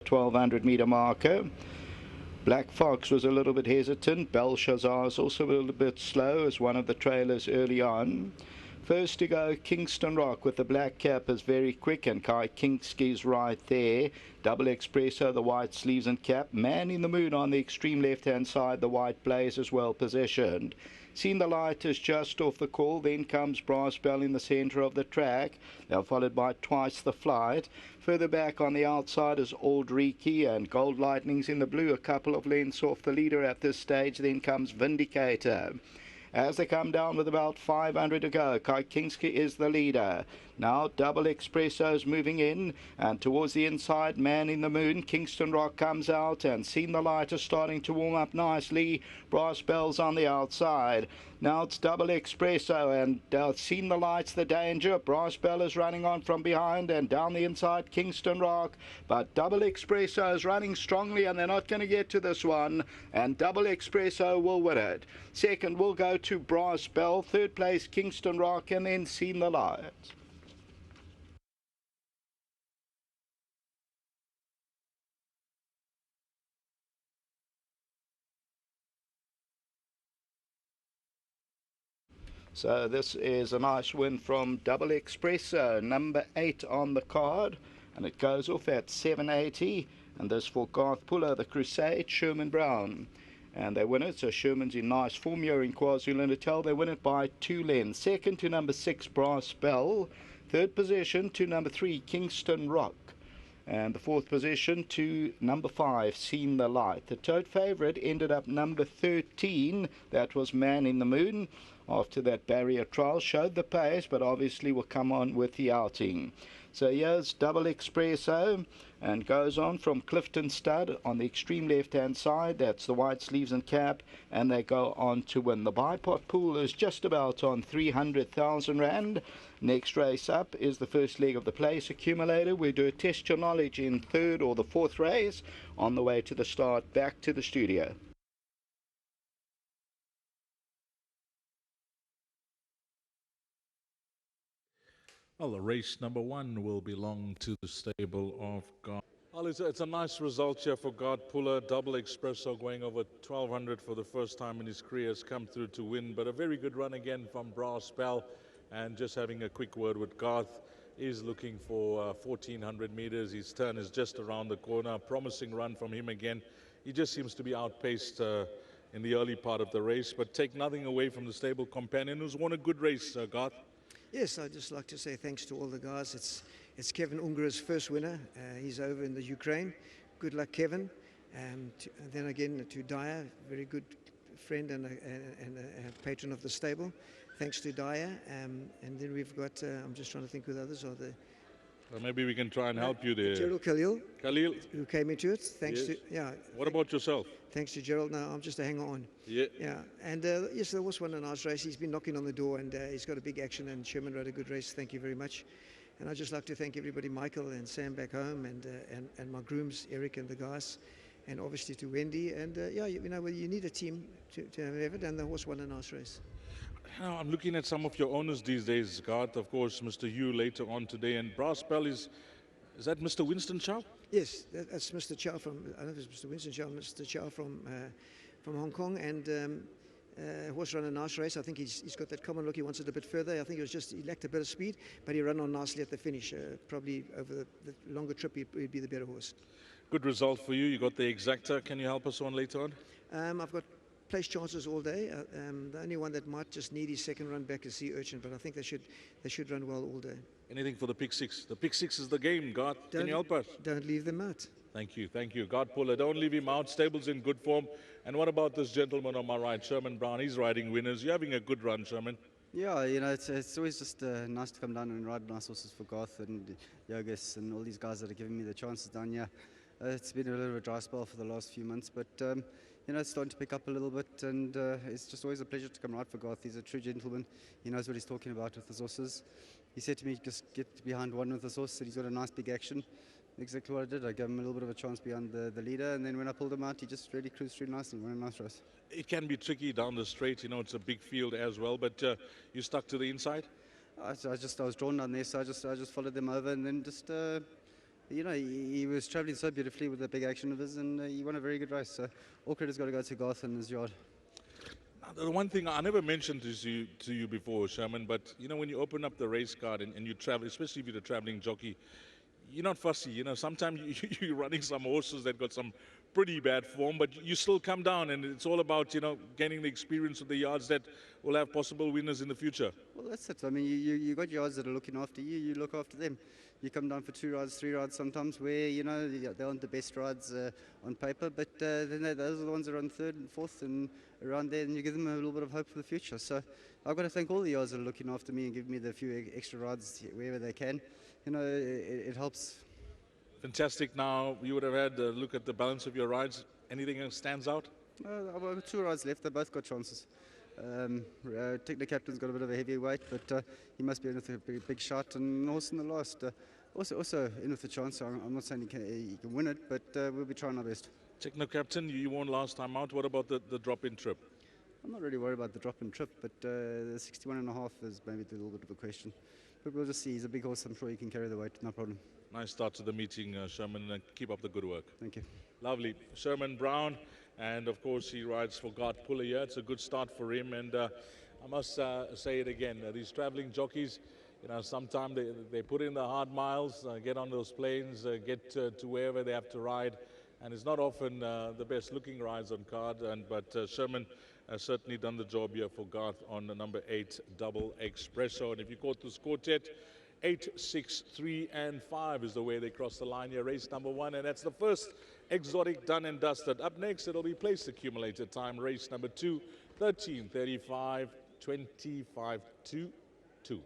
1200-meter marker. Black Fox was a little bit hesitant. Belshazzar is also a little bit slow as one of the trailers early on. First to go, Kingston Rock with the black cap is very quick, and Kai Kinski's right there. Double Espresso, the white sleeves and cap. Man in the Moon on the extreme left-hand side, the white blaze is well positioned. Seen the Light is just off the call. Then comes Brass Bell in the centre of the track. They're followed by Twice the Flight. Further back on the outside is Old Reiki, and Gold Lightning's in the blue, a couple of lengths off the leader at this stage. Then comes Vindicator. As they come down with about 500 to go, Kai Kinski is the leader. Now Double Espresso's moving in, and towards the inside, Man in the Moon. Kingston Rock comes out, and Seen the Light is starting to warm up nicely. Brass Bell's on the outside. Now it's Double Espresso, and Seen the Light's the danger. Brass Bell is running on from behind, and down the inside, Kingston Rock. But Double Espresso is running strongly, and they're not going to get to this one. And Double Espresso will win it. Second will go to Brass Bell. Third place, Kingston Rock, and then Seen the Light. So this is a nice win from Double Espresso, number 8 on the card, and it goes off at 780. And this for Garth Puller, the Crusade, Sherman Brown. And they win it, so Sherman's in nice form here in KwaZulu-Natal. They win it by 2 lengths. Second to number 6, Brass Bell. Third position to number 3, Kingston Rock. And the fourth position to number 5, Seen the Light. The tote favourite ended up number 13. That was Man in the Moon. After that barrier trial, showed the pace, but obviously will come on with the outing. So here's Double Espresso, and goes on from Clifton Stud on the extreme left-hand side. That's the white sleeves and cap, and they go on to win. The bipot pool is just about on 300,000 Rand. Next race up is the first leg of the place accumulator. We do a test your knowledge in third or the fourth race on the way to the start. Back to the studio. Well, the race number 1 will belong to the stable of God. Well, it's a nice result here for God Puller. Double Espresso going over 1200 for the first time in his career has come through to win, but a very good run again from Brass Bell. And just having a quick word with Garth, is looking for 1400 meters. His turn is just around the corner. Promising run from him again. He just seems to be outpaced in the early part of the race, but take nothing away from the stable companion who's won a good race, Garth. Yes, I'd just like to say thanks to all the guys. It's Kevin Unger's first winner. He's over in the Ukraine. Good luck, Kevin. And then again to Dyer, very good friend and a patron of the stable. Thanks to Dyer. And then we've got, I'm just trying to think who the others are there. Well, maybe we can try and help you there. Gerald Khalil. Khalil. Who came into it. Thanks to, yeah. What about yourself? Thanks to Gerald. No, I'm just a hanger on. Yeah. Yeah. And yes, there was one a nice race. He's been knocking on the door, and he's got a big action, and Sherman rode a good race. Thank you very much. And I'd just like to thank everybody, Michael and Sam back home, and my grooms, Eric and the guys, and obviously to Wendy. And yeah, you know, you need a team to have it, and the horse won a nice race. Now, I'm looking at some of your owners these days, Garth. Of course, Mr. Hugh later on today, and Brass Bell is that Mr. Winston Chow? Yes, that's Mr. Chow from, I don't know if it's Mr. Winston Chow, Mr. Chow from Hong Kong, and horse ran a nice race. I think he's got that common look. He wants it a bit further. I think he lacked a bit of speed, but he ran on nicely at the finish. Probably over the longer trip, he'd be the better horse. Good result for you. You got the exacta. Can you help us on later on? I've got place chances all day. The only one that might just need his second run back is Sea Urchin, but I think they should run well all day. Anything for the pick six? The pick six is the game, Garth. Can you help us? Don't leave them out. Thank you, Garth Puller. Don't leave him out. Stable's in good form. And what about this gentleman on my right, Sherman Brown? He's riding winners. You're having a good run, Sherman. Yeah, you know, it's always just nice to come down and ride nice horses for Garth and Yogus and all these guys that are giving me the chances down here. It's been a little bit of a dry spell for the last few months, but you know, it's starting to pick up a little bit, and it's just always a pleasure to come ride for Garth. He's a true gentleman. He knows what he's talking about with his horses. He said to me, just get behind one with his horse, that he's got a nice big action. Exactly what I did. I gave him a little bit of a chance behind the leader, and then when I pulled him out, he just really cruised through nicely. Won a nice race. It can be tricky down the straight, you know, it's a big field as well, but you stuck to the inside? I was drawn down there, so I just followed them over, and then just you know, he was travelling so beautifully with the big action of his, and he won a very good race. So all credit's got to go to Garth and his yard. Now, the one thing I never mentioned to you before, Sherman, but you know, when you open up the race card and you travel, especially if you're a traveling jockey, you're not fussy. You know, sometimes you're running some horses that got some pretty bad form, but you still come down, and it's all about, you know, gaining the experience of the yards that will have possible winners in the future. Well, that's it. I mean, you got yards that are looking after you. You look after them. You come down for 2 rides, 3 rides sometimes where, you know, they aren't the best rides on paper, but then those are the ones that are on 3rd and 4th and around there, and you give them a little bit of hope for the future. So I've got to thank all the yards that are looking after me and giving me the few extra rides wherever they can. You know, it helps. Fantastic. Now, you would have had a look at the balance of your rides. Anything else stands out? I've got 2 rides left. They both got chances. Technical Captain's got a bit of a heavy weight, but he must be in with a big shot. And also in the last, also in with a chance. So I'm not saying he can win it, but we'll be trying our best. Techno Captain, you won last time out. What about the drop-in trip? I'm not really worried about the drop-in trip, but the 61.5 is maybe a little bit of a question. But we'll just see. He's a big horse. I'm sure he can carry the weight. No problem. Nice start to the meeting, Sherman, and keep up the good work. Thank you. Lovely. Sherman Brown, and of course he rides for God Puller here. It's a good start for him, and I must say it again, these traveling jockeys, you know, sometimes they put in the hard miles, get on those planes, get to wherever they have to ride, and it's not often the best looking rides on card, but Sherman has certainly done the job here for Garth on the number 8 Double Espresso. And if you caught this quartet, 8, 6, 3, and 5 is the way they cross the line here, race number 1, and that's the first exotic done and dusted. Up next, it'll be place accumulated time, race number 2, 13:35, 25 to 2.